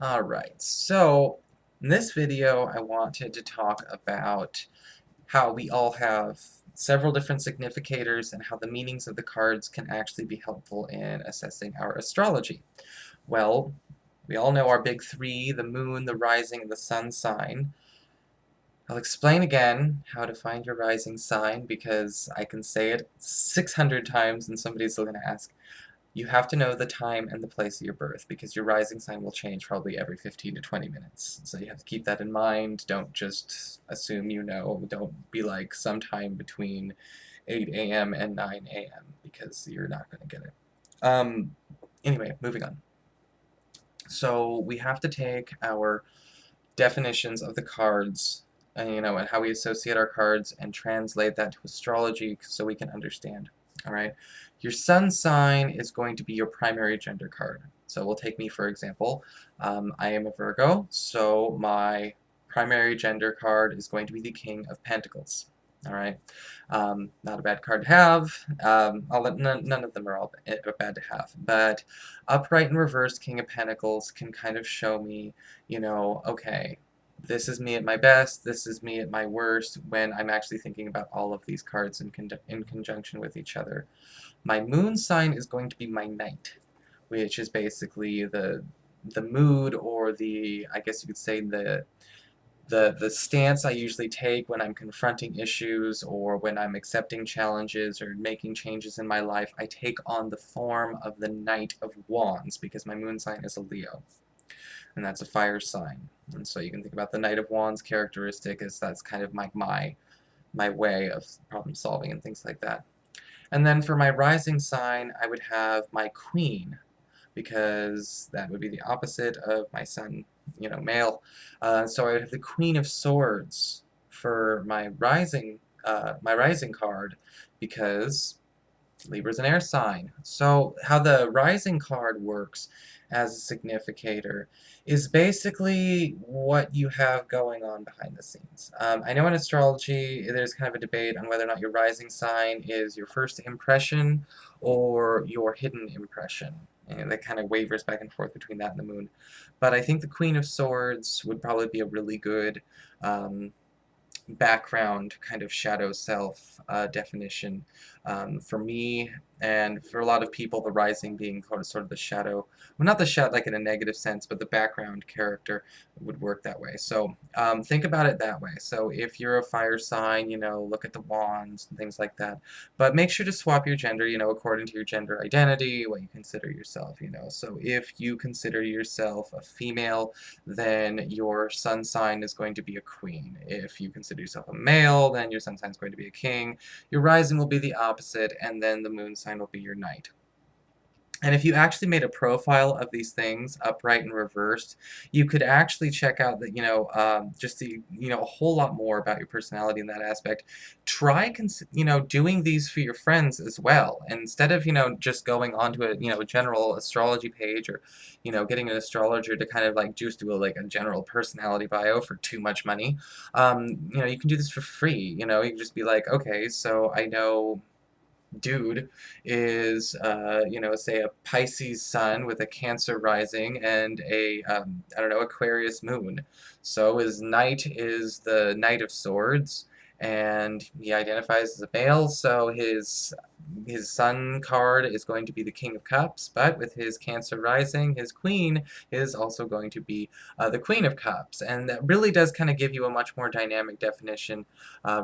Alright, so in this video I wanted to talk about how we all have several different significators and how the meanings of the cards can actually be helpful in assessing our astrology. Well, we all know our big three, the moon, the rising, and the sun sign. I'll explain again how to find your rising sign because I can say it 600 times and somebody's still going to ask. You have to know the time and the place of your birth because your rising sign will change probably every 15 to 20 minutes. So you have to keep that in mind. Don't just assume you know. Don't be like sometime between 8 a.m. and 9 a.m. because you're not going to get it. Anyway, moving on. So we have to take our definitions of the cards, and how we associate our cards and translate that to astrology so we can understand. All right, your sun sign is going to be your primary gender card. So we'll take me for example. I am a Virgo, so my primary gender card is going to be the King of Pentacles. All right, not a bad card to have. None of them are all bad to have, but upright and reversed King of Pentacles can kind of show me, okay, this is me at my best, this is me at my worst, when I'm actually thinking about all of these cards in conjunction with each other. My moon sign is going to be my knight, which is basically the mood, or I guess you could say the stance I usually take when I'm confronting issues or when I'm accepting challenges or making changes in my life. I take on the form of the Knight of Wands because my moon sign is a Leo, and that's a fire sign. And so you can think about the Knight of Wands characteristic as that's kind of my way of problem solving and things like that. And then for my rising sign, I would have my Queen, because that would be the opposite of my sun, male. So I would have the Queen of Swords for my rising card, because Libra's an air sign. So how the rising card works as a significator is basically what you have going on behind the scenes. I know in astrology there's kind of a debate on whether or not your rising sign is your first impression or your hidden impression. And that kind of wavers back and forth between that and the moon. But I think the Queen of Swords would probably be a really good background kind of shadow self definition for me, and for a lot of people the rising being sort of the shadow, well, not the shadow like in a negative sense, but the background character would work that way. So think about it that way. So if you're a fire sign, look at the wands and things like that, but make sure to swap your gender, according to your gender identity, what you consider yourself. So if you consider yourself a female, then your sun sign is going to be a queen. If you consider yourself a male, then your sun sign is going to be a king. Your rising will be the opposite, and then the moon sign will be your knight. And if you actually made a profile of these things, upright and reversed, you could actually check out that, just a whole lot more about your personality in that aspect. Try, doing these for your friends as well. And instead of, just going onto a general astrology page, or, getting an astrologer to kind of like just do a general personality bio for too much money, you can do this for free. You can just be like, okay, so I know dude is, say a Pisces sun with a Cancer rising and I don't know, Aquarius moon. So his knight is the Knight of Swords, and he identifies as a male, so his sun card is going to be the King of Cups, but with his Cancer rising, his queen is also going to be the Queen of Cups, and that really does kind of give you a much more dynamic definition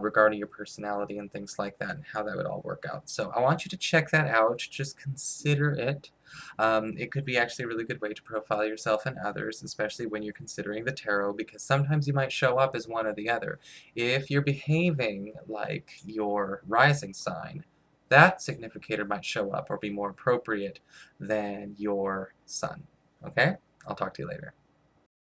regarding your personality and things like that, and how that would all work out. So I want you to check that out. Just consider it. It could be actually a really good way to profile yourself and others, especially when you're considering the tarot, because sometimes you might show up as one or the other. If you're behaving like your rising sign, that significator might show up or be more appropriate than your sun. Okay? I'll talk to you later.